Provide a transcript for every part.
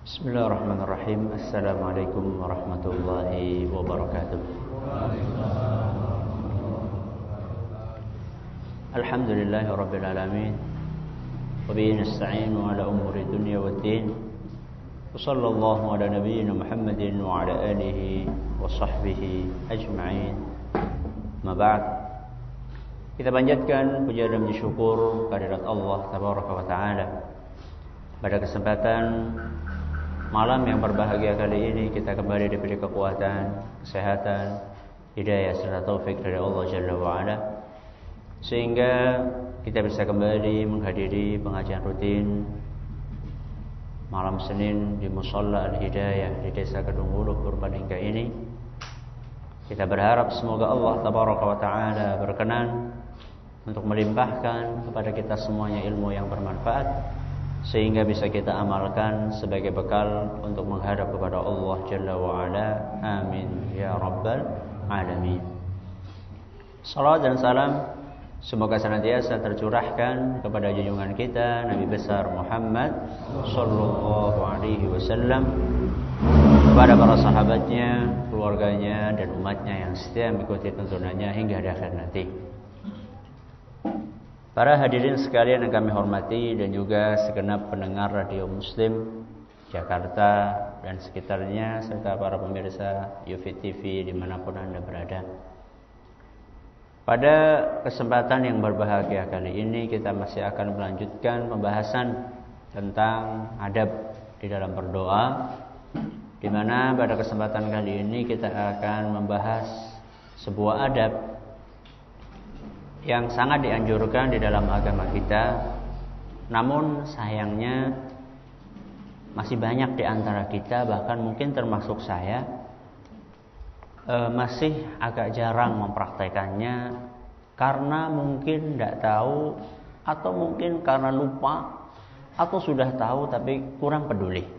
Bismillahirrahmanirrahim. Assalamualaikum warahmatullahi wabarakatuh. Alhamdulillahi rabbil alamin. Wa bihi nasta'inu ala umuri dunya waddin. Wa sallallahu ala nabiyyina Muhammadin wa ala alihi wa sahbihi ajma'in. Ma ba'd. Kita panjatkan puja dan syukur kehadirat Allah tabaraka wa taala. Pada kesempatan malam yang berbahagia kali ini kita kembali diberi kekuatan, kesehatan, hidayah serta taufik dari Allah Jalla wa Ala, sehingga kita bisa kembali menghadiri pengajian rutin malam Senin di Musalla Al-Hidayah di Desa Kedung Wuluh Purbalingga ini. Kita berharap semoga Allah Tabaraka wa Ta'ala berkenan untuk melimpahkan kepada kita semuanya ilmu yang bermanfaat, sehingga bisa kita amalkan sebagai bekal untuk menghadap kepada Allah Jalla wa Ala. Amin ya rabbal alamin. Salam dan salam semoga senantiasa tercurahkan kepada junjungan kita Nabi besar Muhammad sallallahu alaihi wasallam, kepada para sahabatnya, keluarganya dan umatnya yang setia mengikuti tuntunannya hingga akhir nanti. Para hadirin sekalian yang kami hormati dan juga segenap pendengar Radio Muslim Jakarta dan sekitarnya, serta para pemirsa UFIT TV dimanapun Anda berada. Pada kesempatan yang berbahagia kali ini kita masih akan melanjutkan pembahasan tentang adab di dalam berdoa, di mana pada kesempatan kali ini kita akan membahas sebuah adab yang sangat dianjurkan di dalam agama kita. Namun sayangnya masih banyak di antara kita, bahkan mungkin termasuk saya, masih agak jarang mempraktekannya karena mungkin tidak tahu, atau mungkin karena lupa, atau sudah tahu tapi kurang peduli.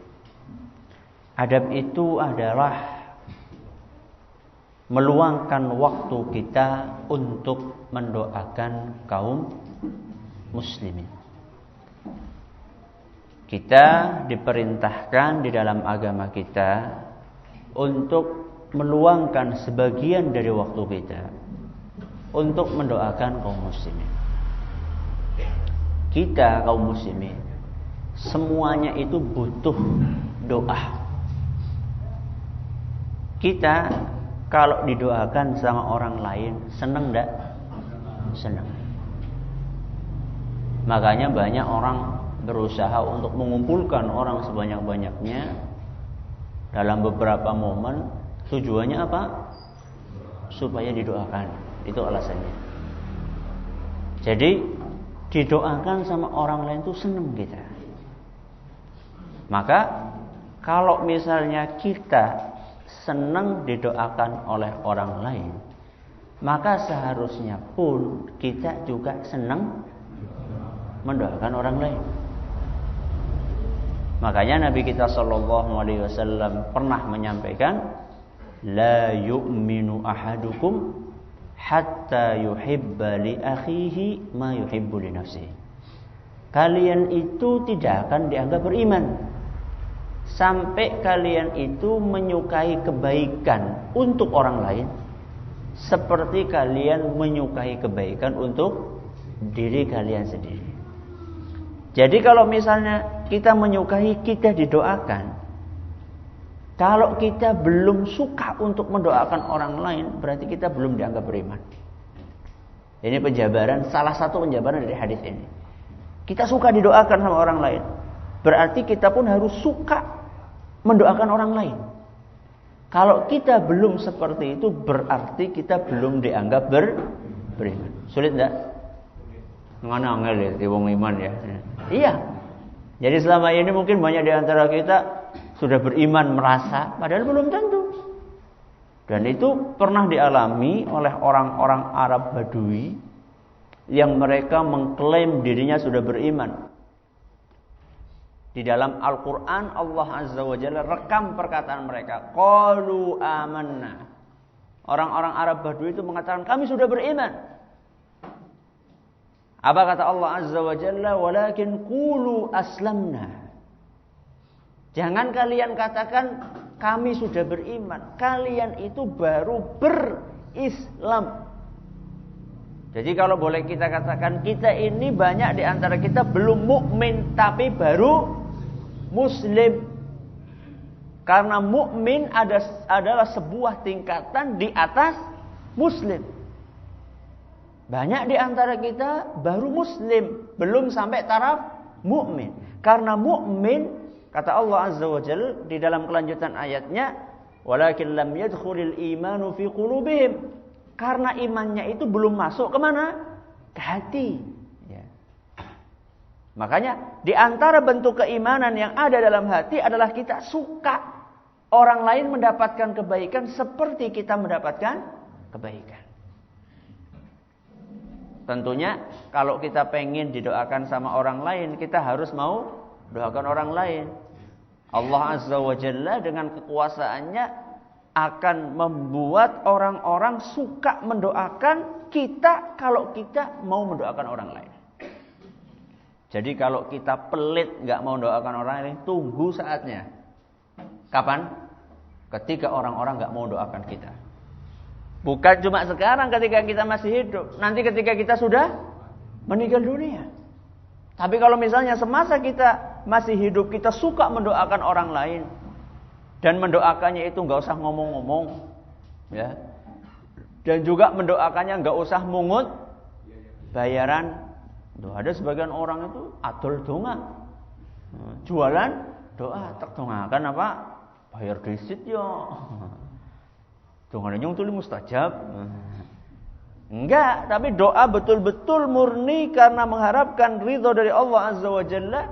Adab itu adalah meluangkan waktu kita untuk mendoakan kaum muslimin. Kita diperintahkan di dalam agama kita untuk meluangkan sebagian dari waktu kita untuk mendoakan kaum muslimin. Kita kaum muslimin semuanya itu butuh doa. Kita kalau didoakan sama orang lain, senang enggak? Senang. Makanya banyak orang berusaha untuk mengumpulkan orang sebanyak-banyaknya dalam beberapa momen. Tujuannya apa? Supaya didoakan. Itu alasannya. Jadi didoakan sama orang lain itu senang kita. Maka kalau misalnya kita senang didoakan oleh orang lain, maka seharusnya pun kita juga senang mendoakan orang lain. Makanya Nabi kita sallallahu alaihi wasallam pernah menyampaikan, la yu'minu ahadukum hatta yuhibba li akhihi ma yuhibbu li nafsihi. Kalian itu tidak akan dianggap beriman sampai kalian itu menyukai kebaikan untuk orang lain seperti kalian menyukai kebaikan untuk diri kalian sendiri. Jadi kalau misalnya kita menyukai, kita didoakan. Kalau kita belum suka untuk mendoakan orang lain, berarti kita belum dianggap beriman. Ini penjabaran, salah satu penjabaran dari hadis ini. Kita suka didoakan sama orang lain, berarti kita pun harus suka mendoakan orang lain. Kalau kita belum seperti itu, berarti kita belum dianggap beriman. Sulit enggak? Ngana angel ya di wong iman ya. Iya. Jadi selama ini mungkin banyak di antara kita sudah beriman merasa, padahal belum tentu. Dan itu pernah dialami oleh orang-orang Arab Badui yang mereka mengklaim dirinya sudah beriman. Di dalam Al-Quran Allah Azza wa Jalla rekam perkataan mereka. Qalu amanna. Orang-orang Arab Badui itu mengatakan kami sudah beriman. Apa kata Allah Azza wa Jalla? Walakin qulu aslamna. Jangan kalian katakan kami sudah beriman. Kalian itu baru berislam. Jadi kalau boleh kita katakan, kita ini banyak di antara kita belum mukmin tapi baru muslim. Karena mukmin adalah sebuah tingkatan di atas muslim. Banyak di antara kita baru muslim, belum sampai taraf mukmin. Karena mukmin, kata Allah Azza wa Jalla di dalam kelanjutan ayatnya, walakin lam yadkhulil imanu fi qulubihim. Karena imannya itu belum masuk kemana? Ke hati. Ya. Makanya di antara bentuk keimanan yang ada dalam hati adalah kita suka orang lain mendapatkan kebaikan seperti kita mendapatkan kebaikan. Tentunya kalau kita pengen didoakan sama orang lain, kita harus mau doakan orang lain. Allah Azza wa Jalla dengan kekuasaannya akan membuat orang-orang suka mendoakan kita kalau kita mau mendoakan orang lain. Jadi kalau kita pelit gak mau mendoakan orang lain, tunggu saatnya. Kapan? Ketika orang-orang gak mau mendoakan kita. Bukan cuma sekarang ketika kita masih hidup, nanti ketika kita sudah meninggal dunia. Tapi kalau misalnya semasa kita masih hidup, kita suka mendoakan orang lain, dan mendoakannya itu nggak usah ngomong-ngomong, ya. Dan juga mendoakannya nggak usah mungut bayaran. Tuh, ada sebagian orang itu adol donga, jualan doa, tak dongakan apa? Bayar disit yo. Dongane nyong tuli mustajab. Enggak, tapi doa betul-betul murni karena mengharapkan ridho dari Allah Azza wa Jalla.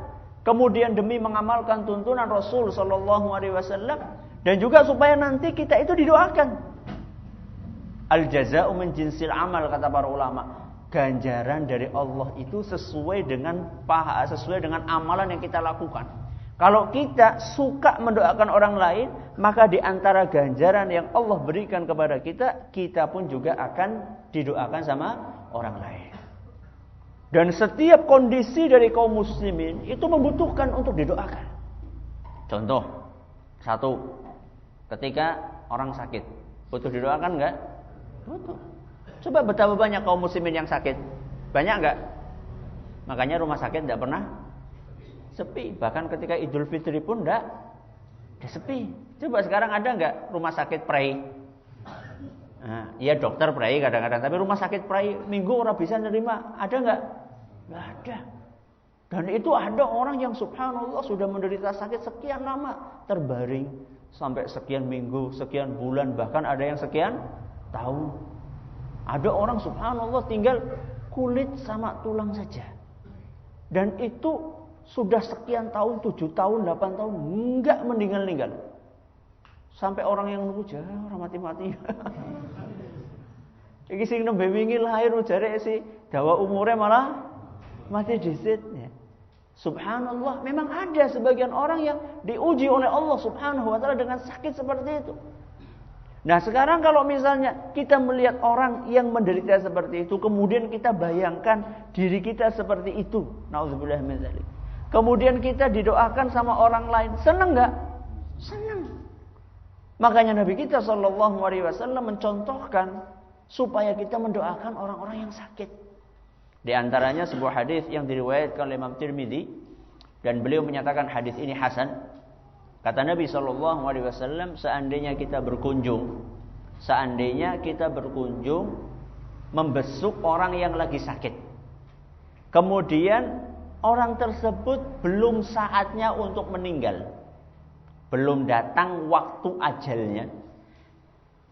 Kemudian demi mengamalkan tuntunan Rasul sallallahu alaihi wasallam, dan juga supaya nanti kita itu didoakan. Al jazaa'u min jinsil amal, kata para ulama. Ganjaran dari Allah itu sesuai dengan sesuai dengan amalan yang kita lakukan. Kalau kita suka mendoakan orang lain, maka di antara ganjaran yang Allah berikan kepada kita, kita pun juga akan didoakan sama orang lain. Dan setiap kondisi dari kaum muslimin itu membutuhkan untuk didoakan. Contoh, satu, ketika orang sakit, butuh didoakan enggak? Butuh. Coba betapa banyak kaum muslimin yang sakit. Banyak enggak? Makanya rumah sakit enggak pernah sepi. Bahkan ketika Idul Fitri pun enggak sepi. Coba sekarang ada enggak rumah sakit pray? Nah, iya dokter pray kadang-kadang, tapi rumah sakit pray minggu orang bisa nerima. Ada enggak? Nggak ada. Dan itu ada orang yang subhanallah sudah menderita sakit sekian lama, terbaring sampai sekian minggu, sekian bulan, bahkan ada yang sekian tahun. Ada orang subhanallah tinggal kulit sama tulang saja. Dan itu sudah sekian tahun, 7 tahun, 8 tahun, enggak meninggal-ninggal. Sampai orang yang nunggu orang mati-mati. Iki sing nembe wingi lahir jare si dawa umure malah mati disit ya. Subhanallah, memang ada sebagian orang yang diuji oleh Allah Subhanahu wa taala dengan sakit seperti itu. Nah, sekarang kalau misalnya kita melihat orang yang menderita seperti itu, kemudian kita bayangkan diri kita seperti itu, nauzubillah min dzalik. Kemudian kita didoakan sama orang lain, senang enggak? Senang. Makanya Nabi kita sallallahu alaihi wasallam mencontohkan supaya kita mendoakan orang-orang yang sakit. Di antaranya sebuah hadis yang diriwayatkan oleh Imam Tirmidzi, dan beliau menyatakan hadis ini hasan. Kata Nabi sallallahu alaihi wasallam, seandainya kita berkunjung membesuk orang yang lagi sakit, kemudian orang tersebut belum saatnya untuk meninggal, belum datang waktu ajalnya,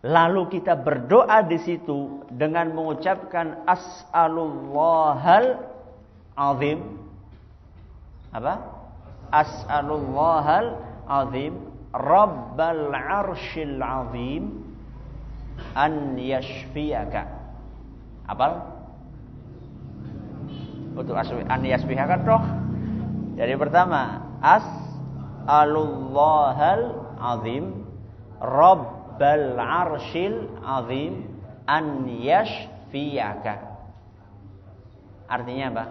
lalu kita berdoa di situ dengan mengucapkan as'alullahal azim. Apa? As'alullahal azim rabbal arsyil azim an yashfiyaka. Apal? Untuk an yashfiyaka toh. Jadi pertama, as'alullahal azim rabbal arsyil azim an yashfiyaka. Artinya apa?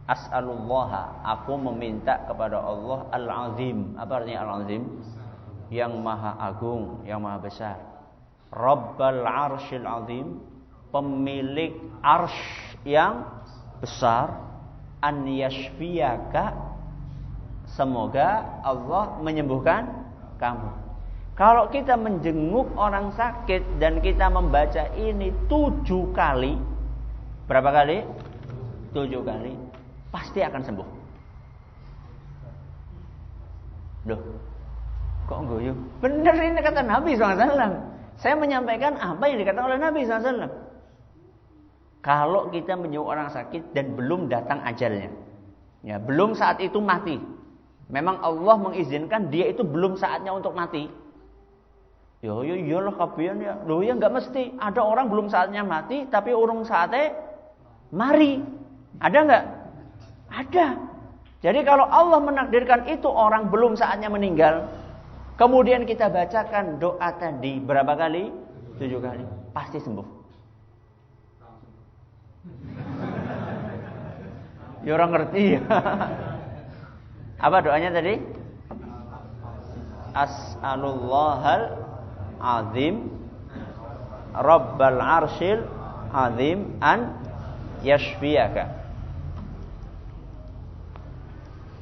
As'alullah, aku meminta kepada Allah Al-Azim. Apa artinya Al-Azim? Yang maha agung, yang maha besar. Rabbal arsyil azim, pemilik arsy yang besar. An yashfiyaka, semoga Allah menyembuhkan kamu. Kalau kita menjenguk orang sakit dan kita membaca ini 7 kali, berapa kali? 7 kali, pasti akan sembuh. Loh, kok guyu? Benar, ini kata Nabi SAW. Saya menyampaikan apa yang dikatakan oleh Nabi SAW. Kalau kita menjenguk orang sakit dan belum datang ajalnya, ya, belum saat itu mati, memang Allah mengizinkan dia itu belum saatnya untuk mati. Ya iyalah kabian ya. Loh ya enggak mesti. Ada orang belum saatnya mati tapi urung saatnya mari. Ada enggak? Ada. Jadi kalau Allah menakdirkan itu orang belum saatnya meninggal, kemudian kita bacakan doa tadi berapa kali? 7 kali. Pasti sembuh. Ya orang ngerti ya. Apa doanya tadi? As'alullahal azim Rabbal arsyil azim an yashfiyaka.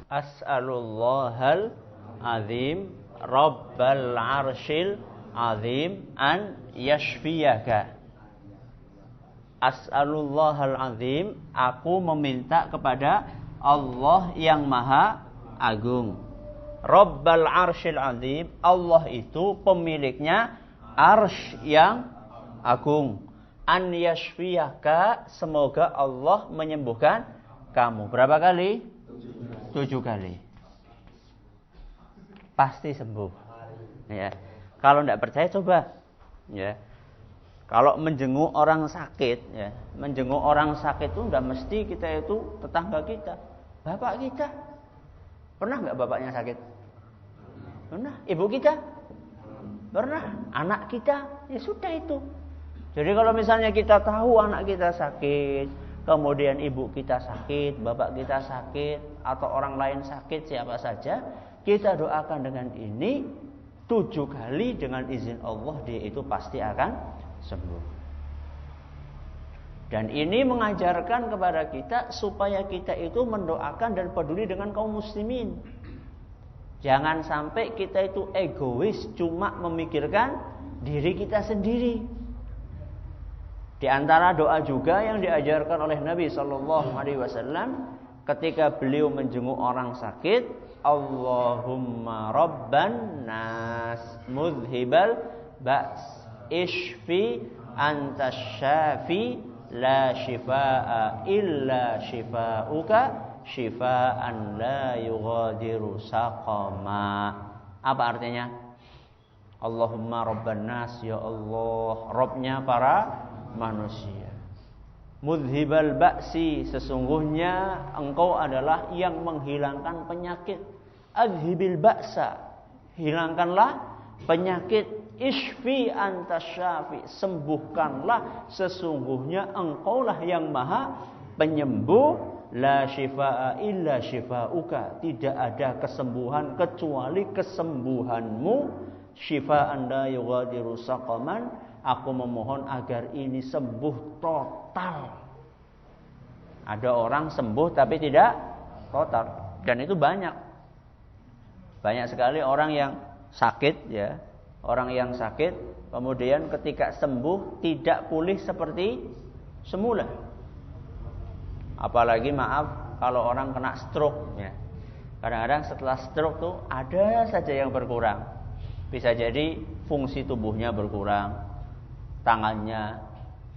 As'alullahal azim Rabbal arsyil azim an yashfiyaka. As'alullahal azim, aku meminta kepada Allah yang maha agung. Rabbal arsyil azim, Allah itu pemiliknya arsy yang agung. An yashfiyaka, semoga Allah menyembuhkan kamu. Berapa kali? 7 kali. Pasti sembuh. Ya. Kalau tidak percaya coba. Ya. Kalau menjenguk orang sakit, ya, menjenguk orang sakit itu tidak mesti kita itu tetangga kita, bapak kita. Pernah nggak bapaknya sakit? Pernah. Ibu kita? Pernah. Anak kita? Ya sudah itu. Jadi kalau misalnya kita tahu anak kita sakit, kemudian ibu kita sakit, bapak kita sakit, atau orang lain sakit, siapa saja, kita doakan dengan ini 7 kali, dengan izin Allah dia itu pasti akan sembuh. Dan ini mengajarkan kepada kita supaya kita itu mendoakan dan peduli dengan kaum muslimin. Jangan sampai kita itu egois, cuma memikirkan diri kita sendiri. Di antara doa juga yang diajarkan oleh Nabi SAW ketika beliau menjenguk orang sakit, Allahumma rabban nas mudhibal ba's ishfi antas syafi la shifaa illa shifauka shifaan la yughadiru saqama. Apa artinya? Allahumma rabban nas, ya Allah, Rabbnya para manusia. Mudhibal ba'si, sesungguhnya engkau adalah yang menghilangkan penyakit. Adhibil ba'sa, hilangkanlah penyakit. Ishfi anta syafi, sembuhkanlah, sesungguhnya engkaulah yang maha penyembuh. La shifaa illa shifauka, tidak ada kesembuhan kecuali kesembuhanmu. Shifaan la yughadiru saqaman, aku memohon agar ini sembuh total. Ada orang sembuh tapi tidak total, dan itu banyak sekali orang yang sakit, ya. Orang yang sakit kemudian ketika sembuh tidak pulih seperti semula. Apalagi maaf kalau orang kena stroke, ya. Kadang-kadang setelah stroke tuh ada saja yang berkurang. Bisa jadi fungsi tubuhnya berkurang, tangannya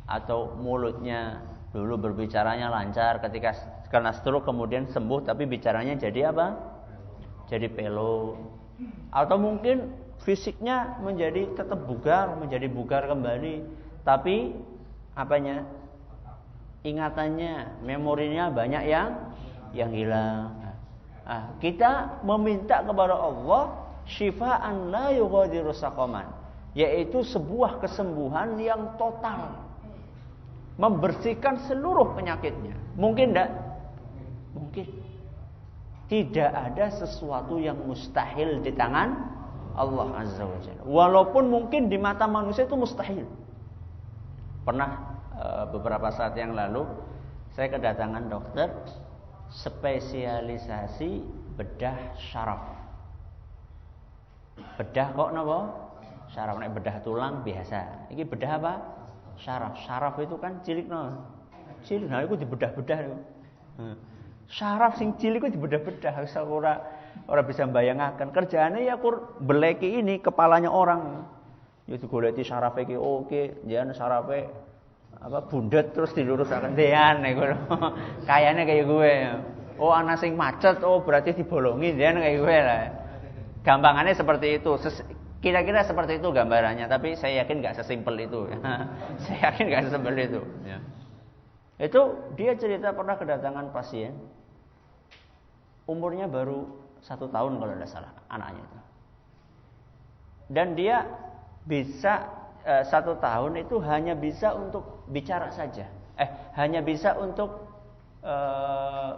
atau mulutnya dulu berbicaranya lancar, ketika kena stroke kemudian sembuh tapi bicaranya jadi apa? Jadi pelo. Atau mungkin fisiknya menjadi tetap bugar, menjadi bugar kembali, tapi apanya? Ingatannya, memorinya banyak yang hilang. Kita meminta kepada Allah syifaan la yughadiru saqaman, yaitu sebuah kesembuhan yang total, membersihkan seluruh penyakitnya. Mungkin enggak? Tidak ada sesuatu yang mustahil di tangan Allah Azza wa Jalla. Walaupun mungkin di mata manusia itu mustahil. Pernah beberapa saat yang lalu saya kedatangan dokter spesialisasi bedah syaraf. Bedah kok napa? Syaraf, nek bedah tulang biasa. Iki bedah apa? Syaraf. Syaraf itu kan cilik no. Cilik, nah iku dibedah-bedah niku. Syaraf sing cilik itu dibedah-bedah, ora bisa mbayangaken. Kerjaane ya kur beleki ini kepalanya orang. Ya digoleki syarafe iki oke, jan syarafe apa bundet terus dilurusaken dean niku. Kayane kayak gue. Oh ana sing macet, oh berarti dibolongi dean kayak gue lah. Gampangannya seperti itu. Kira-kira seperti itu gambarannya, tapi saya yakin enggak sesimpel itu. Saya yakin enggak sesimpel itu, ya. Itu dia cerita pernah kedatangan pasien, umurnya baru 1 tahun kalau tidak salah anaknya itu. Dan dia bisa 1 tahun itu hanya bisa untuk bicara saja, hanya bisa untuk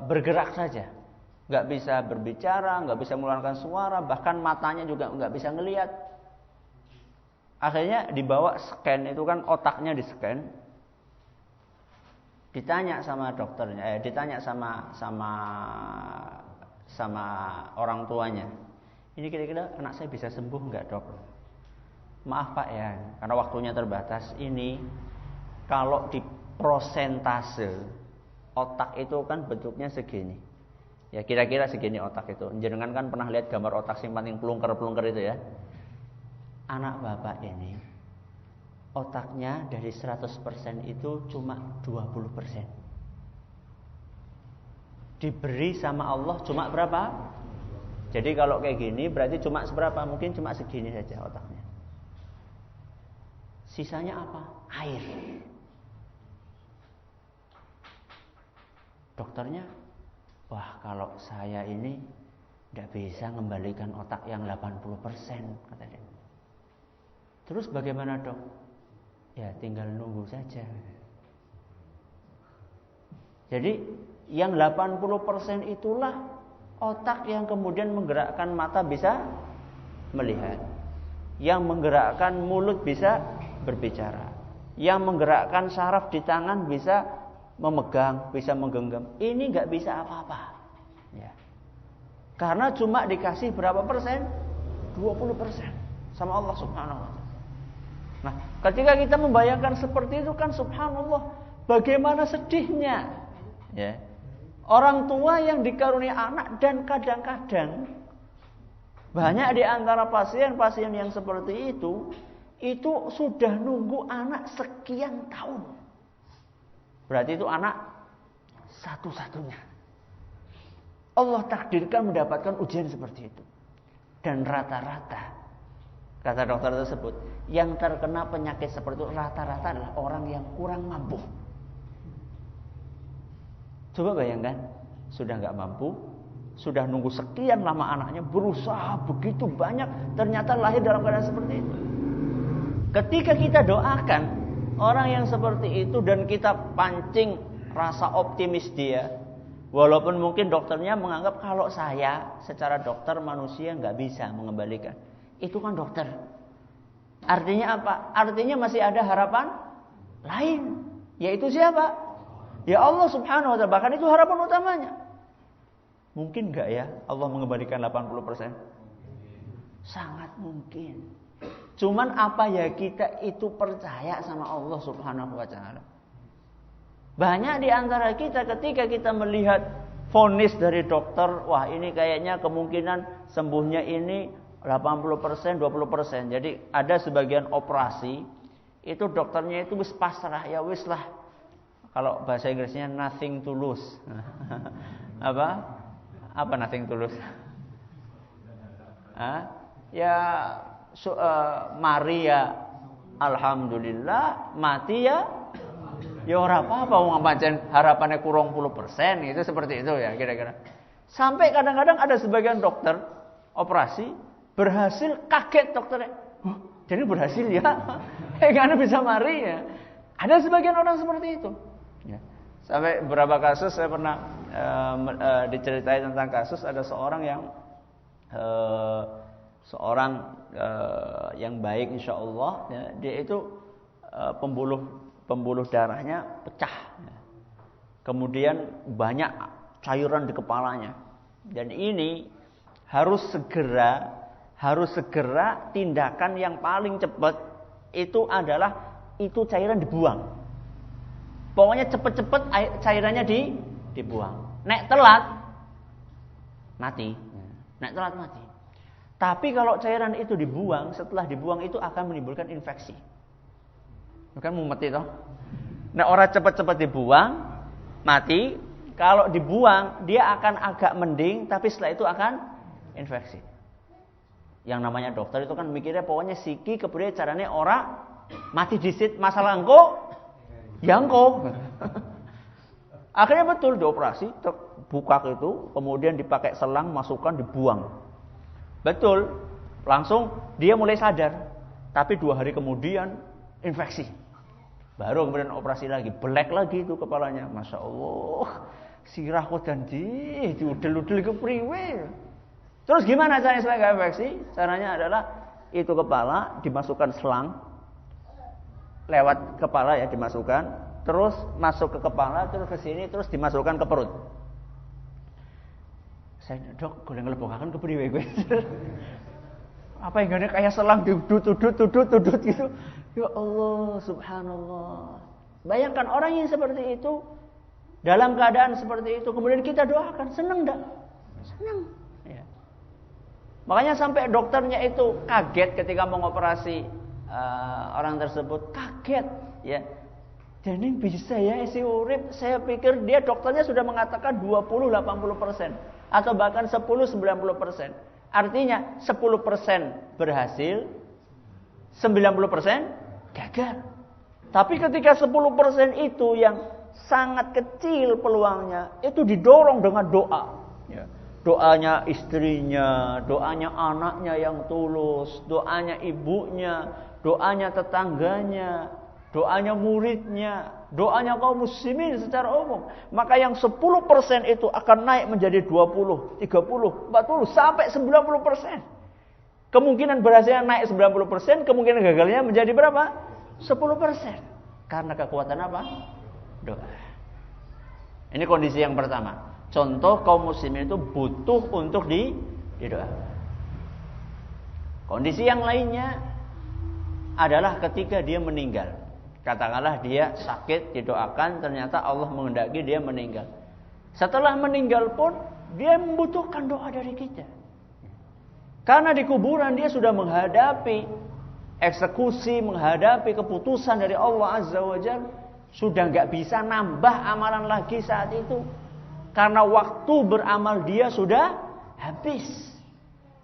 bergerak saja, nggak bisa berbicara, nggak bisa mengeluarkan suara, bahkan matanya juga nggak bisa ngelihat. Akhirnya dibawa scan, itu kan otaknya di scan. Ditanya sama dokternya, ditanya sama orang tuanya. Ini kira-kira anak saya bisa sembuh enggak, Dok? Maaf Pak ya, karena waktunya terbatas. Ini kalau di prosentase otak itu kan bentuknya segini. Ya kira-kira segini otak itu. Jenengan kan pernah lihat gambar otak sing paling pelungker-pelungker itu ya. Anak Bapak ini otaknya dari 100% itu cuma 20%. Diberi sama Allah cuma berapa? Jadi kalau kayak gini berarti cuma seberapa? Mungkin cuma segini saja otaknya. Sisanya apa? Air. Dokternya, wah kalau saya ini tidak bisa mengembalikan otak yang 80%, kata dia. Terus bagaimana, Dok? Ya tinggal nunggu saja. Jadi yang 80% itulah otak yang kemudian menggerakkan mata bisa melihat, yang menggerakkan mulut bisa berbicara, yang menggerakkan saraf di tangan bisa memegang, bisa menggenggam. Ini nggak bisa apa-apa, ya. Karena cuma dikasih berapa persen? 20% sama Allah Subhanahu wa Ta'ala. Nah, ketika kita membayangkan seperti itu kan subhanallah, bagaimana sedihnya, ya. Orang tua yang dikaruniai anak dan kadang-kadang banyak di antara pasien-pasien yang seperti itu sudah nunggu anak sekian tahun. Berarti itu anak satu-satunya. Allah takdirkan mendapatkan ujian seperti itu. Dan rata-rata kata dokter tersebut, yang terkena penyakit seperti itu rata-rata adalah orang yang kurang mampu. Coba bayangkan, sudah nggak mampu, sudah nunggu sekian lama anaknya, berusaha begitu banyak, ternyata lahir dalam keadaan seperti itu. Ketika kita doakan orang yang seperti itu dan kita pancing rasa optimis dia, walaupun mungkin dokternya menganggap kalau saya secara dokter manusia nggak bisa mengembalikan. Itu kan dokter. Artinya apa? Artinya masih ada harapan lain. Yaitu siapa? Ya Allah Subhanahu wa Ta'ala. Bahkan itu harapan utamanya. Mungkin enggak ya Allah mengembalikan 80%? Sangat mungkin. Cuman apa ya kita itu percaya sama Allah Subhanahu wa Ta'ala. Banyak di antara kita ketika kita melihat vonis dari dokter, wah ini kayaknya kemungkinan sembuhnya ini 80%, 20%. Jadi ada sebagian operasi itu dokternya itu wis pasrah, ya wis lah. Kalau bahasa Inggrisnya nothing to lose. Apa nothing to lose? Mari ya alhamdulillah, mati ya ora apa-apa, wong pancen harapannya kurang 10%, itu seperti itu ya kira-kira. Sampai kadang-kadang ada sebagian dokter operasi berhasil, kaget dokternya. Jadi berhasil ya? Karena bisa mari ya. Ada sebagian orang seperti itu. Ya. Sampai beberapa kasus saya pernah diceritain tentang kasus ada seorang yang baik insya Allah, ya, dia itu pembuluh darahnya pecah, ya. Kemudian banyak cairan di kepalanya, dan ini harus segera tindakan yang paling cepat itu adalah itu cairan dibuang. Pokoknya cepet-cepet cairannya dibuang. Nek telat mati. Tapi kalau cairan itu dibuang, setelah dibuang itu akan menimbulkan infeksi. Bukan mumet itu. Nek orang cepet-cepet dibuang, mati. Kalau dibuang, dia akan agak mending, tapi setelah itu akan infeksi. Yang namanya dokter itu kan mikirnya pokoknya siki kemudian caranya orang mati disit masalah engko, ya engko. Akhirnya betul dioperasi, buka itu, kemudian dipakai selang, masukkan, dibuang. Betul, langsung dia mulai sadar. Tapi 2 hari kemudian infeksi. Baru kemudian operasi lagi, belek lagi itu kepalanya. Masya Allah, sirah kok janji, diudel-udel ke priwe. Terus gimana caranya supaya gak infeksi? Caranya adalah itu kepala dimasukkan selang, lewat kepala ya dimasukkan, terus masuk ke kepala, terus ke sini, terus dimasukkan ke perut. Saya dok, goleng lebokaken kepriwe kowe. Apa yang gak kayak selang dudut gitu. Ya Allah, subhanallah. Bayangkan orang yang seperti itu, dalam keadaan seperti itu, kemudian kita doakan, senang enggak? Senang. Ya. Makanya sampai dokternya itu kaget ketika mengoperasi orang tersebut, kaget, ya. Jadi bisa ya isi urip. Saya pikir dia dokternya sudah mengatakan 20-80% atau bahkan 10-90%. Artinya 10% berhasil, 90% gagal. Tapi ketika 10% itu yang sangat kecil peluangnya, itu didorong dengan doa. Ya. Doanya istrinya, doanya anaknya yang tulus, doanya ibunya, doanya tetangganya, doanya muridnya, doanya kaum muslimin secara umum. Maka yang 10% itu akan naik menjadi 20, 30, 40, sampai 90%. Kemungkinan berhasilnya naik 90%, kemungkinan gagalnya menjadi berapa? 10%. Karena kekuatan apa? Doa. Ini kondisi yang pertama. Contoh kaum muslimin itu butuh untuk didoakan. Kondisi yang lainnya adalah ketika dia meninggal. Katakanlah dia sakit, didoakan, ternyata Allah menghendaki dia meninggal. Setelah meninggal pun dia membutuhkan doa dari kita. Karena di kuburan dia sudah menghadapi eksekusi, menghadapi keputusan dari Allah Azza wa Jalla. Sudah gak bisa nambah amalan lagi saat itu. Karena waktu beramal dia sudah habis.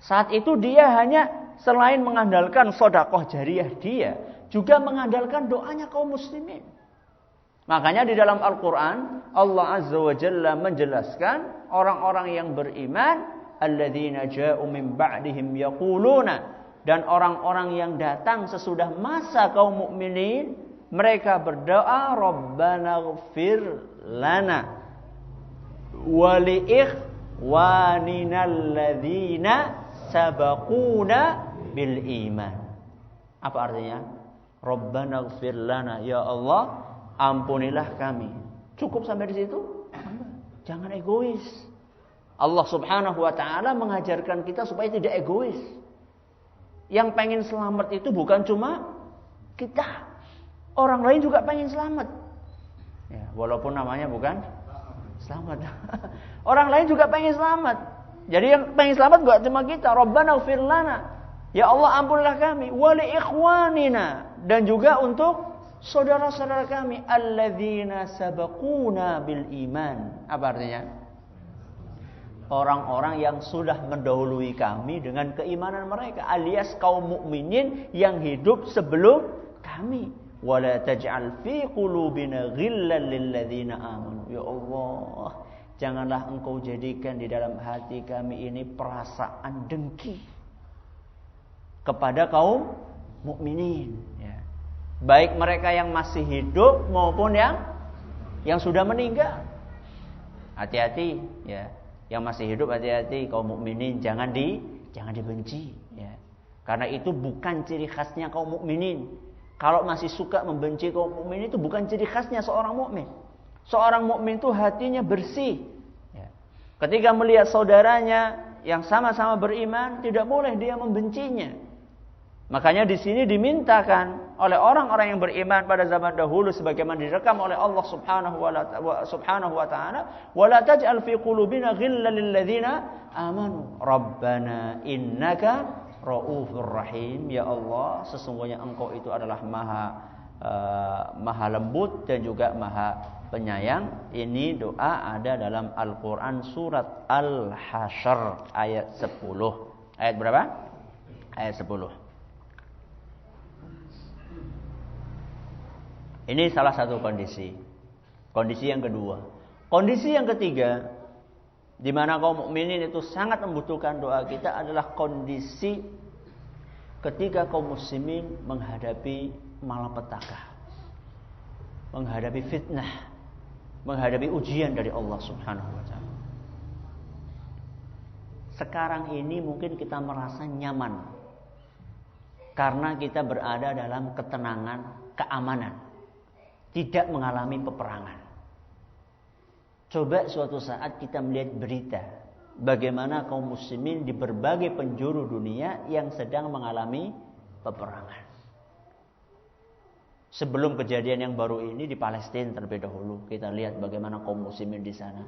Saat itu dia hanya selain mengandalkan sedekah jariyah dia, juga mengandalkan doanya kaum muslimin. Makanya di dalam Al-Quran Allah Azza wa Jalla menjelaskan orang-orang yang beriman, alladzina ja'u min ba'dihim yaquluna, dan orang-orang yang datang sesudah masa kaum mukminin, mereka berdoa, Rabbana ighfir lana wa li ikhwanina alladzina sabaquna bil iman. Apa artinya? Rabbana ighfir lana, ya Allah, ampunilah kami. Cukup sampai di situ? Jangan egois. Allah Subhanahu wa taala mengajarkan kita supaya tidak egois. Yang pengen selamat itu bukan cuma kita. Orang lain juga pengen selamat. Ya, walaupun namanya bukan selamat. Orang lain juga pengen selamat. Jadi yang pengen selamat bukan cuma kita. Rabbana ighfir lana, ya Allah ampunilah kami, wa li ikhwanina, dan juga untuk saudara-saudara kami, alladzina sabaquna bil iman. Apa artinya? Orang-orang yang sudah mendahului kami dengan keimanan mereka, alias kaum mukminin yang hidup sebelum kami. Wala taj'al fi qulubina ghillan lil ladzina amanu. Ya Allah, janganlah engkau jadikan di dalam hati kami ini perasaan dengki kepada kaum mukminin, ya. Baik mereka yang masih hidup maupun yang sudah meninggal. Hati-hati ya. Yang masih hidup hati-hati, kaum mukminin jangan dibenci ya. Karena itu bukan ciri khasnya kaum mukminin. Kalau masih suka membenci kaum mukminin itu bukan ciri khasnya seorang mukmin. Seorang mukmin itu hatinya bersih ya. Ketika melihat saudaranya yang sama-sama beriman, tidak boleh dia membencinya. Makanya di sini dimintakan oleh orang-orang yang beriman pada zaman dahulu sebagaimana direkam oleh Allah Subhanahu wa taala, "Wala taj'al fi qulubina ghillan lil ladzina amanu, Rabbana innaka raufur rahim." Ya Allah, sesungguhnya Engkau itu adalah maha lembut dan juga maha penyayang. Ini doa ada dalam Al-Qur'an surat Al-Hasyr ayat 10. Ayat berapa? Ayat 10. Ini salah satu kondisi. Kondisi yang kedua. Kondisi yang ketiga, di mana kaum mukminin itu sangat membutuhkan doa kita adalah kondisi ketika kaum muslimin menghadapi malapetaka, menghadapi fitnah, menghadapi ujian dari Allah Subhanahu wa taala. Sekarang ini mungkin kita merasa nyaman karena kita berada dalam ketenangan, keamanan. Tidak mengalami peperangan. Coba suatu saat kita melihat berita bagaimana kaum muslimin di berbagai penjuru dunia yang sedang mengalami peperangan. Sebelum kejadian yang baru ini di Palestina terlebih dahulu, kita lihat bagaimana kaum muslimin di sana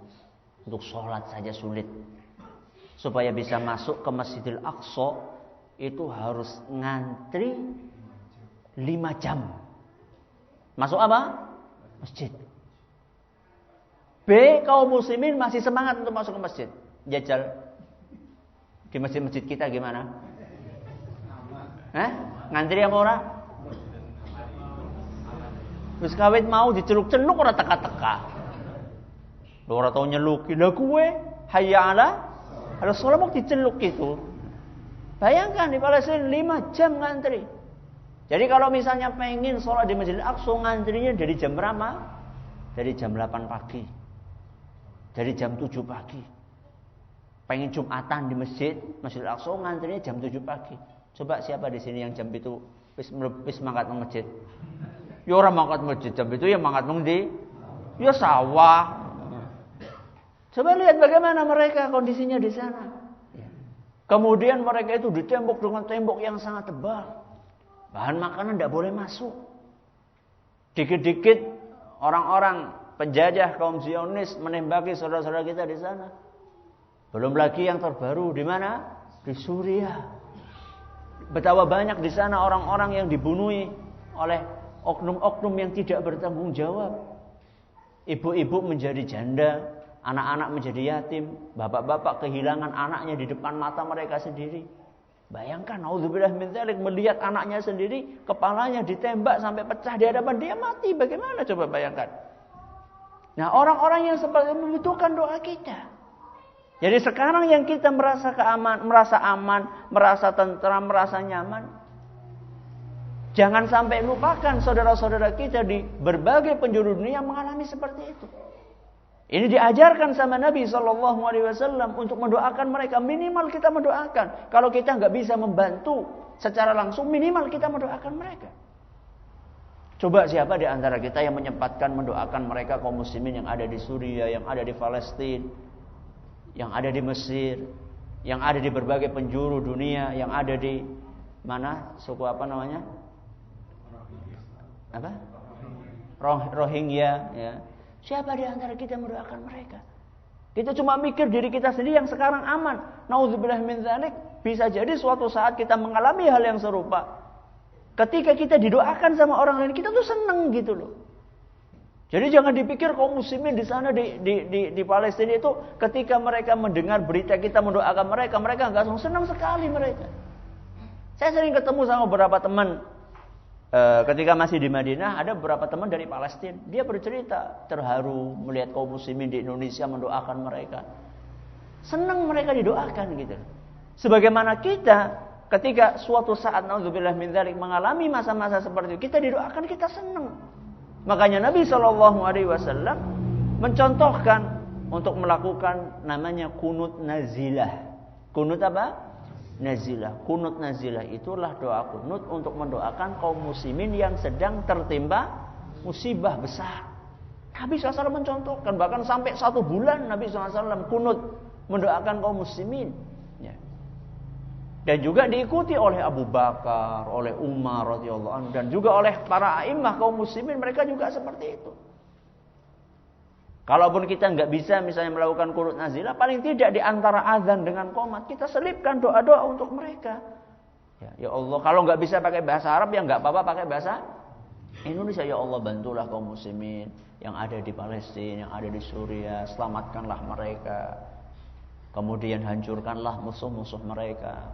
untuk sholat saja sulit. Supaya bisa masuk ke Masjidil Aqsa itu harus ngantri 5 jam. Masuk apa? Masjid. B, kaum muslimin masih semangat untuk masuk ke masjid. Jajal di masjid-masjid kita gimana? Ngantri apa ora? Wis kawit mau diceluk-celuk ora teka-teka. Ora tau nyeluki lah kowe. Hayya ala sholat mau diceluk gitu. Bayangkan di Palestina 5 jam ngantri. Jadi kalau misalnya pengen sholat di Masjidil Aqsa, ngantrinya dari jam berapa? Dari jam 8 pagi. Dari jam 7 pagi. Pengen Jumatan di Masjidil Aqsa, ngantrinya jam 7 pagi. Coba siapa di sini yang jam itu wis mangkat nang masjid? Ya ora mangkat masjid, jam itu ya mangkat nang ndi? Ya sawah. Coba lihat bagaimana mereka kondisinya di sana. Kemudian mereka itu ditembok dengan tembok yang sangat tebal. Bahan makanan tidak boleh masuk. Dikit-dikit orang-orang penjajah kaum Zionis menembaki saudara-saudara kita di sana. Belum lagi yang terbaru di mana? Di Suriah. Betapa banyak di sana orang-orang yang dibunuh oleh oknum-oknum yang tidak bertanggung jawab. Ibu-ibu menjadi janda, anak-anak menjadi yatim, bapak-bapak kehilangan anaknya di depan mata mereka sendiri. Bayangkan, auzubillah min dzalik, melihat anaknya sendiri, kepalanya ditembak sampai pecah di hadapan dia, mati. Bagaimana coba bayangkan? Nah, orang-orang yang seperti itu membutuhkan doa kita. Jadi sekarang yang kita merasa aman, merasa tentram, merasa nyaman, jangan sampai lupakan saudara-saudara kita di berbagai penjuru dunia yang mengalami seperti itu. Ini diajarkan sama Nabi SAW untuk mendoakan mereka. Minimal kita mendoakan. Kalau kita nggak bisa membantu secara langsung, minimal kita mendoakan mereka. Coba siapa di antara kita yang menyempatkan mendoakan mereka kaum muslimin yang ada di Suriah, yang ada di Palestina, yang ada di Mesir, yang ada di berbagai penjuru dunia, yang ada di mana? Suku apa namanya? Apa? Rohingya, ya. Siapa di antara kita mendoakan mereka? Kita cuma mikir diri kita sendiri yang sekarang aman. Nauzubillah min dzalik, bisa jadi suatu saat kita mengalami hal yang serupa. Ketika kita didoakan sama orang lain, kita tuh seneng gitu loh. Jadi jangan dipikir kaum muslimin di sana di Palestina itu ketika mereka mendengar berita kita mendoakan mereka enggak langsung senang sekali mereka. Saya sering ketemu sama beberapa teman. Ketika masih di Madinah, ada beberapa teman dari Palestina. Dia bercerita terharu melihat kaum muslimin di Indonesia mendoakan mereka. Senang mereka didoakan gitu. Sebagaimana kita ketika suatu saat naudzubillah min dzalik mengalami masa-masa seperti itu, kita didoakan, kita senang. Makanya Nabi SAW mencontohkan untuk melakukan namanya kunut nazilah. Kunut apa? Nazilah. Kunut nazilah itulah doa kunut untuk mendoakan kaum muslimin yang sedang tertimpa musibah besar. Nabi SAW mencontohkan, bahkan sampai 1 bulan Nabi SAW kunut mendoakan kaum muslimin. Ya. Dan juga diikuti oleh Abu Bakar, oleh Umar radhiyallahu anhu, dan juga oleh para a'immah kaum muslimin, mereka juga seperti itu. Kalaupun kita nggak bisa misalnya melakukan kunut nazilah, paling tidak di antara azan dengan qomat kita selipkan doa-doa untuk mereka. Ya Allah, kalau nggak bisa pakai bahasa Arab ya nggak apa-apa pakai bahasa Indonesia. Ya Allah, bantulah kaum muslimin yang ada di Palestina, yang ada di Suriah, selamatkanlah mereka. Kemudian hancurkanlah musuh-musuh mereka.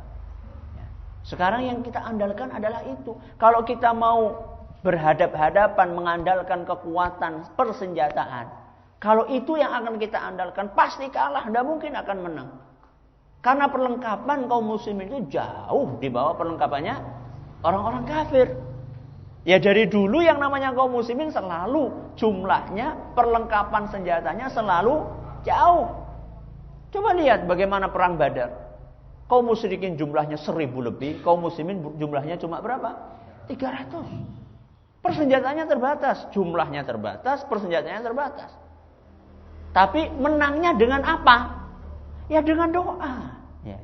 Sekarang yang kita andalkan adalah itu. Kalau kita mau berhadap-hadapan mengandalkan kekuatan persenjataan, kalau itu yang akan kita andalkan, pasti kalah, tidak mungkin akan menang. Karena perlengkapan kaum muslimin itu jauh di bawah perlengkapannya orang-orang kafir. Ya dari dulu yang namanya kaum muslimin selalu jumlahnya, perlengkapan senjatanya selalu jauh. Coba lihat bagaimana perang Badar. Kaum musyrikin jumlahnya 1000 lebih, kaum muslimin jumlahnya cuma berapa? 300. Persenjataannya terbatas, jumlahnya terbatas, persenjataannya terbatas. Tapi menangnya dengan apa? Ya dengan doa. Ya.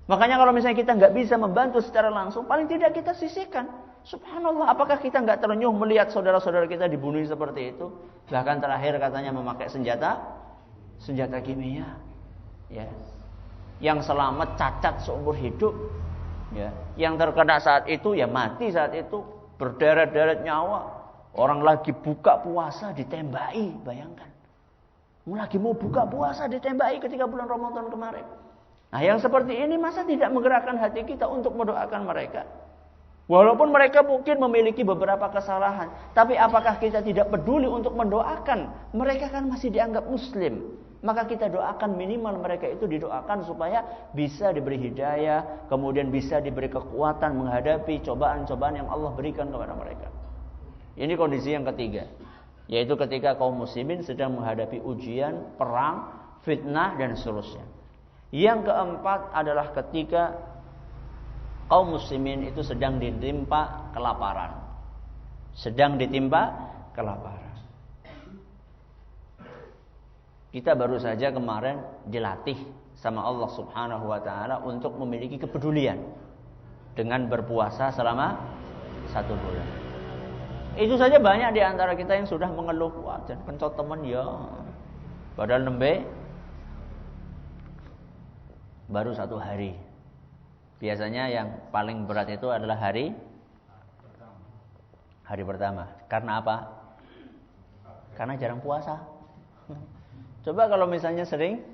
Makanya kalau misalnya kita nggak bisa membantu secara langsung, paling tidak kita sisihkan. Subhanallah, apakah kita nggak terenyuh melihat saudara-saudara kita dibunuh seperti itu? Bahkan terakhir katanya memakai senjata kimia. Ya. Yang selamat cacat seumur hidup. Ya. Yang terkena saat itu ya mati saat itu, berderet-deret nyawa. Orang lagi buka puasa ditembaki, bayangkan. Lagi mau buka puasa ditembaki ketika bulan Ramadan kemarin. Nah yang seperti ini masa tidak menggerakkan hati kita untuk mendoakan mereka? Walaupun mereka mungkin memiliki beberapa kesalahan, tapi apakah kita tidak peduli untuk mendoakan? Mereka kan masih dianggap muslim. Maka kita doakan, minimal mereka itu didoakan supaya bisa diberi hidayah, kemudian bisa diberi kekuatan menghadapi cobaan-cobaan yang Allah berikan kepada mereka. Ini kondisi yang ketiga. Yaitu ketika kaum muslimin sedang menghadapi ujian, perang, fitnah, dan seterusnya. Yang keempat adalah ketika kaum muslimin itu sedang ditimpa kelaparan. Sedang ditimpa kelaparan. Kita baru saja kemarin dilatih sama Allah Subhanahu wa taala untuk memiliki kepedulian dengan berpuasa selama 1 bulan. Itu saja banyak di antara kita yang sudah mengeluh, wah dan kencot teman ya. Padahal nembe baru 1 hari. Biasanya yang paling berat itu adalah hari pertama. Karena apa? Karena jarang puasa. Coba kalau misalnya sering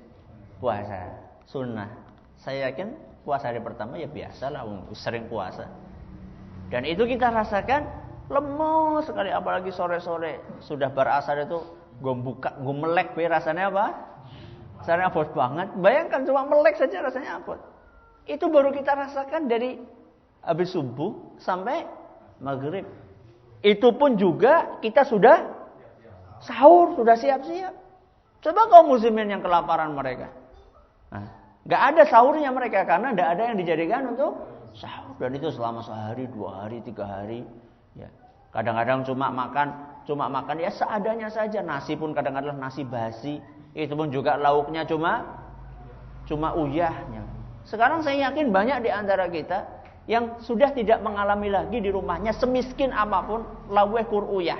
puasa, sunnah. Saya yakin puasa hari pertama ya biasalah, sering puasa. Dan itu kita rasakan lemes sekali, apalagi sore-sore sudah berasar itu gue melek, rasanya apa? Rasanya abot banget. Bayangkan cuma melek saja rasanya abot. Itu baru kita rasakan dari habis subuh sampai maghrib. Itu pun juga kita sudah sahur, sudah siap-siap. Coba kaum muslimin yang kelaparan mereka. Nah, gak ada sahurnya mereka karena gak ada yang dijadikan untuk sahur. Dan itu selama 1 hari, 2 hari, 3 hari. Ya. Kadang-kadang cuma makan ya seadanya saja. Nasi pun kadang-kadang nasi basi. Itu pun juga lauknya cuma uyahnya. Sekarang saya yakin banyak di antara kita yang sudah tidak mengalami lagi di rumahnya semiskin apapun laweh kur uyah.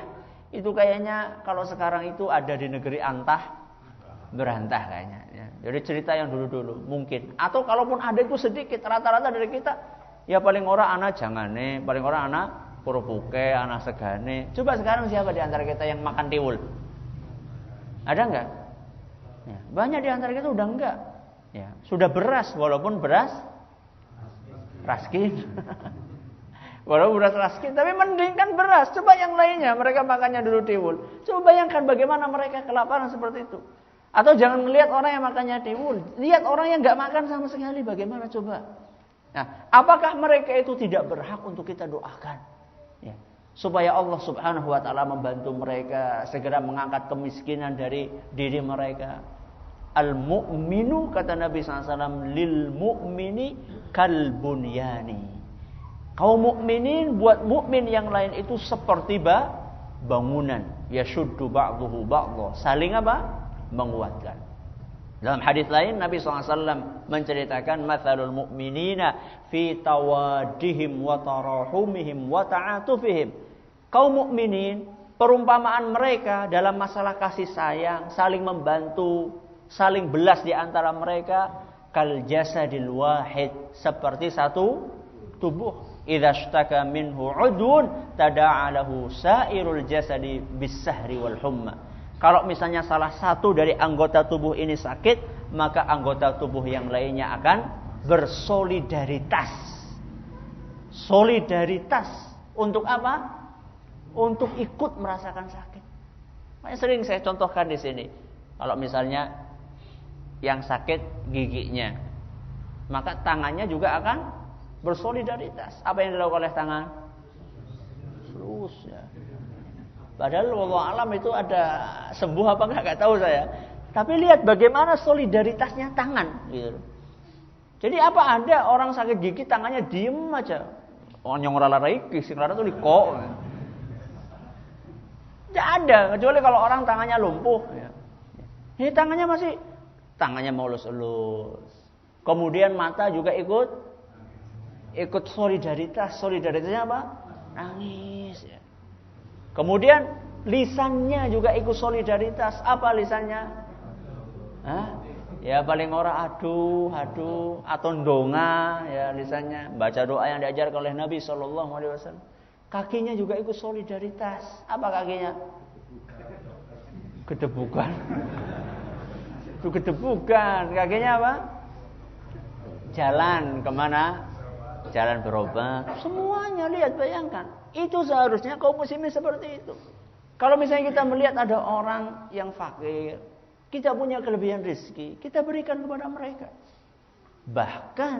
Itu kayaknya kalau sekarang itu ada di negeri antah berantah kayaknya. Ya. Jadi cerita yang dulu-dulu mungkin. Atau kalaupun ada itu sedikit, rata-rata dari kita ya paling ora ana jangane, paling ora ana kerupuk, ana segane. Coba sekarang siapa di antara kita yang makan tiwul? Ada enggak? Ya, banyak di antara kita udah enggak. Ya, sudah beras walaupun beras raskin. Walaupun beras raskin, tapi mending kan beras. Coba yang lainnya mereka makannya dulu tiwul. Coba bayangkan bagaimana mereka kelaparan seperti itu. Atau jangan melihat orang yang makannya tiwul, lihat orang yang enggak makan sama sekali, bagaimana coba? Nah, apakah mereka itu tidak berhak untuk kita doakan? Ya. Supaya Allah Subhanahu wa taala membantu mereka segera mengangkat kemiskinan dari diri mereka. Al-mu'minu kata Nabi SAW, lil mu'mini kal bunyani. Kaum mukminin buat mukmin yang lain itu seperti bangunan. Yashuddu ba'duhu ba'dha. Saling apa? Menguatkan. Dalam hadis lain Nabi SAW menceritakan mathalul mu'minina fi tawadihim wa tarahumihim wa ta'atufihim. Kaum mukminin, perumpamaan mereka dalam masalah kasih sayang, saling membantu, saling belas di antara mereka, kal jasadil wahid, seperti satu tubuh. Idza ishtaka minhu udwun tada'a lahu sairul jasadi bis-sahri wal humma. Kalau misalnya salah satu dari anggota tubuh ini sakit, maka anggota tubuh yang lainnya akan bersolidaritas. Solidaritas untuk apa? Untuk ikut merasakan sakit. Makanya sering saya contohkan di sini. Kalau misalnya yang sakit giginya, maka tangannya juga akan bersolidaritas. Apa yang dilakukan oleh tangan? Terus ya. Padahal wallahu alam itu ada sembuh apa enggak tahu saya. Tapi lihat bagaimana solidaritasnya tangan gitu. Jadi apa ada orang sakit gigi tangannya diem aja. Orang yang ora iki sing lara tuh liko. Tidak ada, kecuali kalau orang tangannya lumpuh ya. Ini tangannya mau elus-elus. Kemudian mata juga ikut solidaritas. Solidaritasnya apa? Nangis ya. Kemudian lisannya juga ikut solidaritas. Apa lisannya? Ya paling ora aduh atau ndonga ya lisannya. Baca doa yang diajarkan oleh Nabi SAW. Kakinya juga ikut solidaritas. Apa kakinya? Gedebukan. Itu gedebukan. Kakinya apa? Jalan kemana? Jalan berobat. Semuanya lihat bayangkan. Itu seharusnya kaum muslimin seperti itu. Kalau misalnya kita melihat ada orang yang fakir, kita punya kelebihan rezeki, kita berikan kepada mereka. Bahkan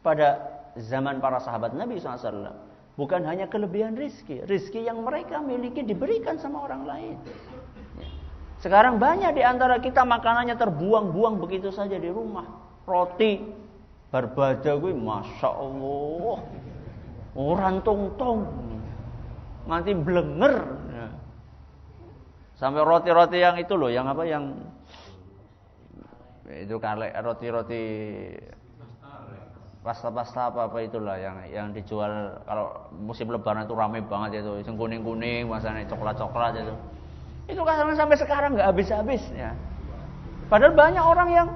pada zaman para sahabat Nabi SAW, bukan hanya kelebihan rezeki, rezeki yang mereka miliki diberikan sama orang lain. Sekarang banyak di antara kita makanannya terbuang-buang begitu saja di rumah. Roti barbada gue, masya Allah, orang tong-tong, nanti blenger. Sampai roti-roti yang itu loh, yang apa, yang itu roti-roti pasta apa itulah yang dijual kalau musim lebaran itu ramai banget itu, yang kuning-kuning, masanya coklat-coklat itu. Itu kadang sampai sekarang nggak habis-habis ya. Padahal banyak orang yang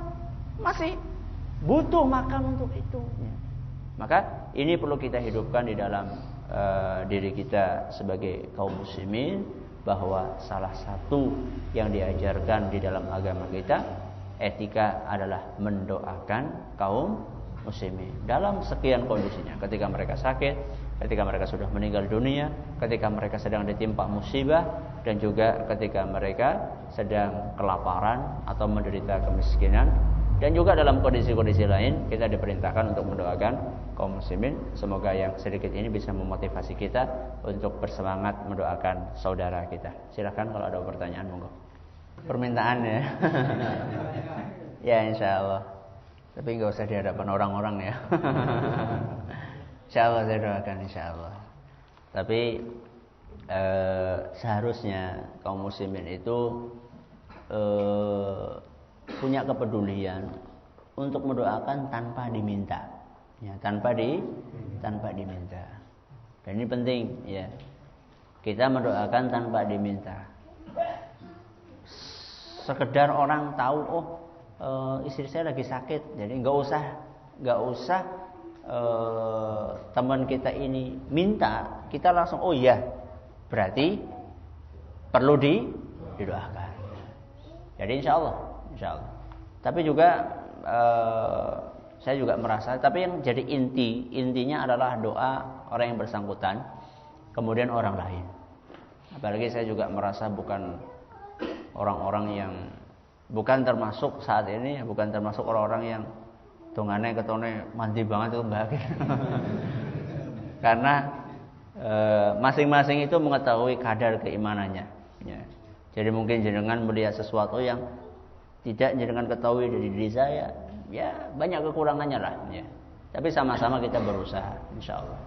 masih butuh makan untuk itu. Maka ini perlu kita hidupkan di dalam diri kita sebagai kaum muslimin, bahwa salah satu yang diajarkan di dalam agama kita, etika adalah mendoakan kaum muslimin dalam sekian kondisinya. Ketika mereka sakit, ketika mereka sudah meninggal dunia, ketika mereka sedang ditimpa musibah, dan juga ketika mereka sedang kelaparan atau menderita kemiskinan. Dan juga dalam kondisi-kondisi lain kita diperintahkan untuk mendoakan kaum muslimin. Semoga yang sedikit ini bisa memotivasi kita untuk bersemangat mendoakan saudara kita. Silakan kalau ada pertanyaan, monggo. Permintaan ya. Ya insyaallah. Tapi nggak usah di hadapan orang-orang ya. Insyaallah saya doakan insyaallah. Tapi seharusnya kaum muslimin itu punya kepedulian untuk mendoakan tanpa diminta, ya, tanpa diminta. Dan ini penting, ya, kita mendoakan tanpa diminta. Sekedar orang tahu, istri saya lagi sakit, jadi nggak usah teman kita ini minta, kita langsung oh iya, berarti perlu didoakan. Jadi insya Allah. Tapi juga saya juga merasa, tapi yang jadi intinya adalah doa orang yang bersangkutan, kemudian orang lain. Apalagi saya juga merasa bukan orang-orang yang termasuk saat ini, bukan termasuk orang-orang yang tongane ketone mandi banget itu bahagia. Karena masing-masing itu mengetahui kadar keimanannya. Ya. Jadi mungkin jenengan melihat sesuatu yang tidak jenengan ketahui dari diri saya, ya banyak kekurangannya lah ya. Tapi sama-sama kita berusaha insyaallah.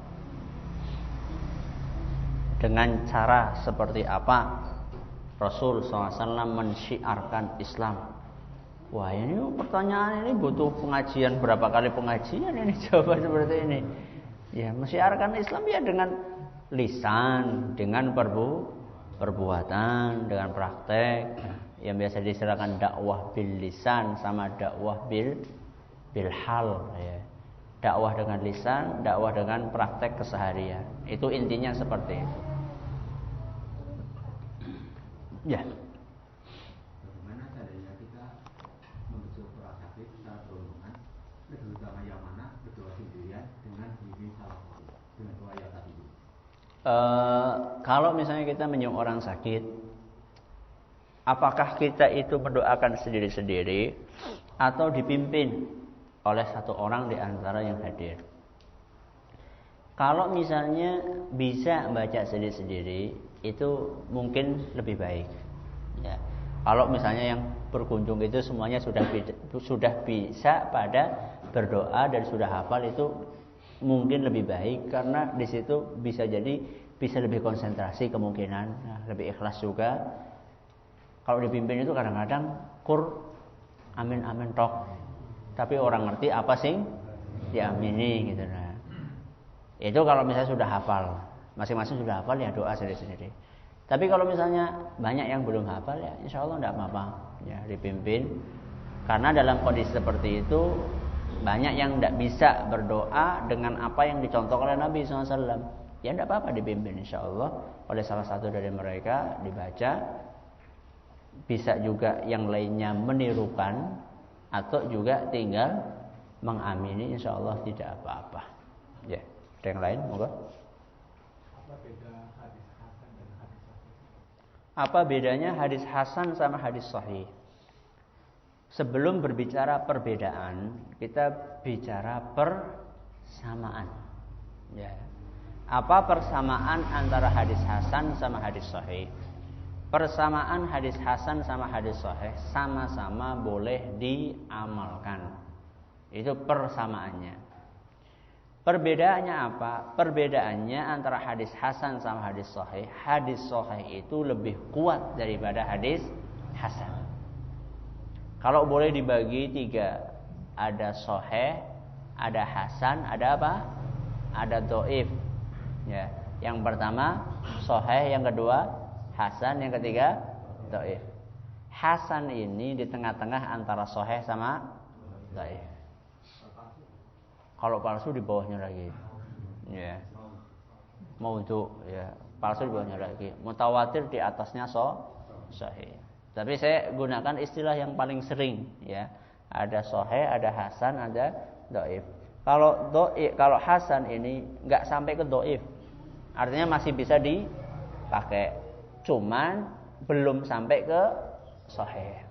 Dengan cara seperti apa Rasul SAW mensyiarkan Islam? Wah, ini pertanyaan ini butuh pengajian, berapa kali pengajian ini jawaban seperti ini. Ya, mensyiarkan Islam ya dengan lisan, dengan perbuatan, dengan praktek. Yang biasa disebutkan dakwah bil lisan sama dakwah bil hal ya. Dakwah dengan lisan, dakwah dengan praktek keseharian. Itu intinya seperti itu. Ya. Bagaimana caranya kita membentuk orang sakit secara perundungan, terutama yang mana berdoa sendirian dengan diri salah satu dengan doa yang tadi. Kalau misalnya kita menyium orang sakit, apakah kita itu mendoakan sendiri-sendiri atau dipimpin oleh satu orang di antara yang hadir? Kalau misalnya bisa baca sendiri-sendiri, itu mungkin lebih baik. Ya. Kalau misalnya yang berkunjung itu semuanya sudah bisa pada berdoa dan sudah hafal, itu mungkin lebih baik karena di situ bisa lebih konsentrasi kemungkinan, lebih ikhlas juga. Kalau dipimpin itu kadang-kadang amin amin tok, tapi orang ngerti apa sih diamini gitu nah. Itu kalau misalnya sudah hafal, masing-masing sudah hafal ya doa sendiri-sendiri. Tapi kalau misalnya banyak yang belum hafal ya insya Allah tidak apa-apa ya dipimpin. Karena dalam kondisi seperti itu banyak yang tidak bisa berdoa dengan apa yang dicontohkan oleh Nabi SAW. Ya tidak apa-apa dipimpin insya Allah oleh salah satu dari mereka dibaca. Bisa juga yang lainnya menirukan atau juga tinggal mengamini insya Allah tidak apa-apa. Ya. Ada yang lain, moga. Apa beda hadis hasan dan hadis sahih? Apa bedanya hadis hasan sama hadis sahih? Sebelum berbicara perbedaan, kita bicara persamaan. Ya. Apa persamaan antara hadis hasan sama hadis sahih? Persamaan hadis hasan sama hadis sahih sama-sama boleh diamalkan. Itu persamaannya. Perbedaannya apa? Perbedaannya antara hadis hasan sama hadis sahih. Hadis sahih itu lebih kuat daripada hadis hasan. Kalau boleh dibagi 3, ada sahih, ada hasan, ada apa? Ada dhaif. Ya, yang pertama sahih, yang kedua hasan, yang ketiga dhaif. Hasan ini di tengah-tengah antara sahih sama dhaif. Kalau palsu di bawahnya lagi, ya. Maudhu, ya. Palsu di bawahnya lagi. Mutawatir di atasnya sahih. Tapi saya gunakan istilah yang paling sering, ya. Ada sahih, ada hasan, ada dhaif. Kalau hasan ini nggak sampai ke dhaif, artinya masih bisa dipakai, cuman belum sampai ke sahih.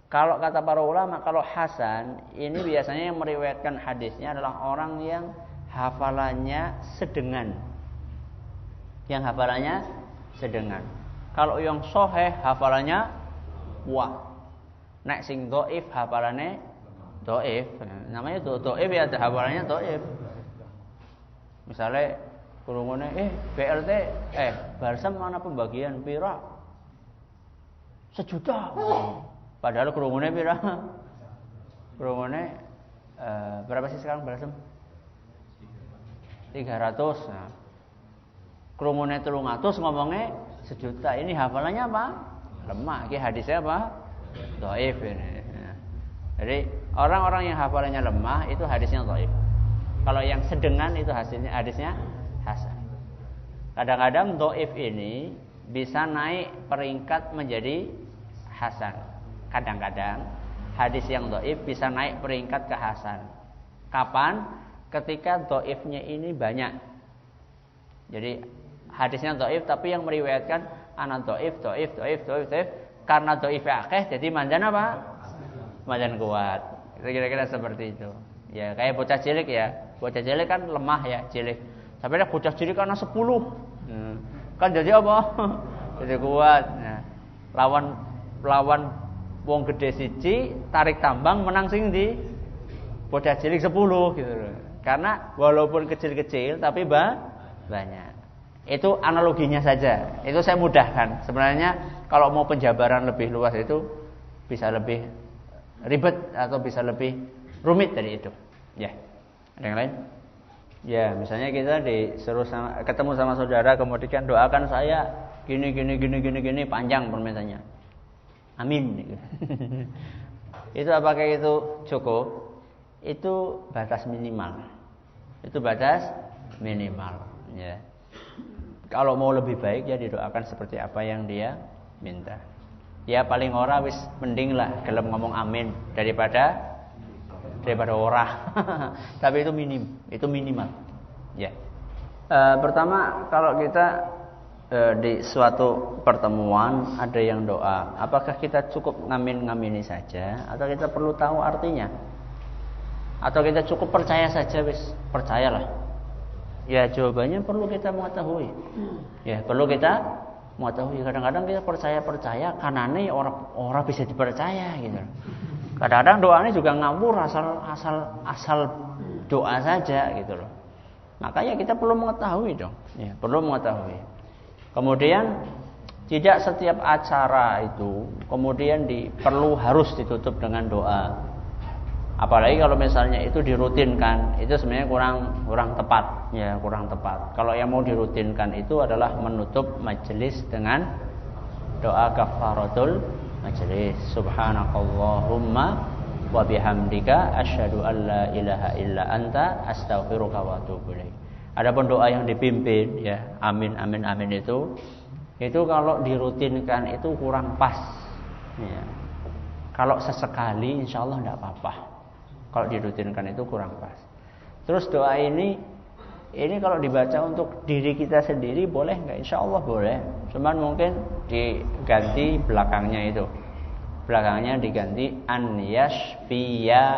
Kalau kata para ulama, kalau hasan ini biasanya yang meriwayatkan hadisnya adalah orang yang hafalannya sedengan. Yang hafalannya sedengan. Kalau yang sahih hafalannya wah. Nek sing dhaif hafalannya dhaif. Namanya dhaif ya hafalannya dhaif. Misalnya kurungane BLT balsam mana pembagian pira? 1 juta. Padahal kerumunan pira? Kerumunan berapa sih sekarang balsam? 300. Nah, kerumunan 300 ngomongnya 1 juta. Ini hafalannya apa? Lemah. Ini hadisnya apa? Dhaif ini. Nah, jadi orang-orang yang hafalannya lemah itu hadisnya dhaif. Kalau yang sedengan itu hadisnya hasan. Kadang-kadang dhaif ini bisa naik peringkat menjadi hasan. Kadang-kadang hadis yang dhaif bisa naik peringkat ke hasan. Kapan? Ketika dhaifnya ini banyak. Jadi hadisnya dhaif tapi yang meriwayatkan ana dhaif. Karena dhaifnya akeh jadi mandan apa? Mandan kuat. Kira-kira seperti itu. Ya kayak bocah cilik ya. Bocah cilik kan lemah ya, cilik. Tapi ada bocah cilik karena 10. Kan jadi apa? Jadi kuat. Nah, lawan Wong gede siji tarik tambang menang sing ndi? Bocah cilik 10 gitu loh. Karena walaupun kecil-kecil tapi banyak. Itu analoginya saja. Itu saya mudahkan. Sebenarnya kalau mau penjabaran lebih luas itu bisa lebih ribet atau bisa lebih rumit dari itu. Ya. Ada yang lain? Ya, misalnya kita disuruh ketemu sama saudara kemudian doakan saya gini panjang permintaannya. Amin. Itu apakah itu cukup? Itu batas minimal. Itu batas minimal, ya. Kalau mau lebih baik ya didoakan seperti apa yang dia minta. Ya paling ora wis mending lah gelem ngomong amin daripada ora. Tapi itu minimal. Ya. Pertama kalau kita di suatu pertemuan ada yang doa, apakah kita cukup ngamini saja atau kita perlu tahu artinya? Atau kita cukup percaya saja wis, percayalah. Ya jawabannya perlu kita mengetahui. Ya perlu kita mengetahui. Kadang-kadang kita percaya kanane orang bisa dipercaya gitu. Kadang-kadang doanya juga ngawur asal doa saja gitu loh. Makanya kita perlu mengetahui dong. Ya, perlu mengetahui. Kemudian tidak setiap acara itu kemudian harus ditutup dengan doa. Apalagi kalau misalnya itu dirutinkan, itu sebenarnya kurang tepat, ya kurang tepat. Kalau yang mau dirutinkan itu adalah menutup majelis dengan doa kafaratul majelis. Subhanakallahumma wa bihamdika asyhadu an la ilaha illa anta astaghfiruka wa atubu ilaik. Adapun doa yang dipimpin, ya amin itu kalau dirutinkan itu kurang pas. Ya. Kalau sesekali, insya Allah tidak apa-apa. Kalau dirutinkan itu kurang pas. Terus doa ini kalau dibaca untuk diri kita sendiri boleh nggak? Insya Allah boleh. Cuman mungkin diganti belakangnya itu. Belakangnya diganti an yashfiyani.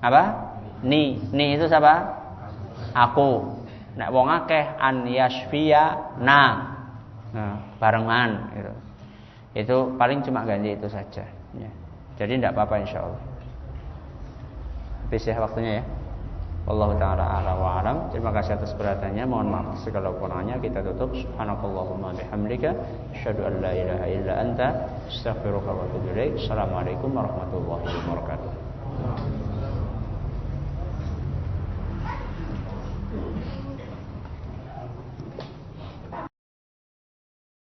Apa? Ni itu siapa? Aku. Nek wong akeh an yashfiyana. Nah, barengan gitu. Itu paling cuma ganti itu saja, ya. Jadi tidak apa-apa insyaallah. Habis ya waktunya ya. Wallahu taala a'la wa alam. Terima kasih atas perhatiannya. Mohon maaf segala kekurangannya. Kita tutup. Subhanakallahumma bihamdika asyhadu an la ilaha illa anta astaghfiruka wa atubu ilaik. Assalamualaikum warahmatullahi wabarakatuh.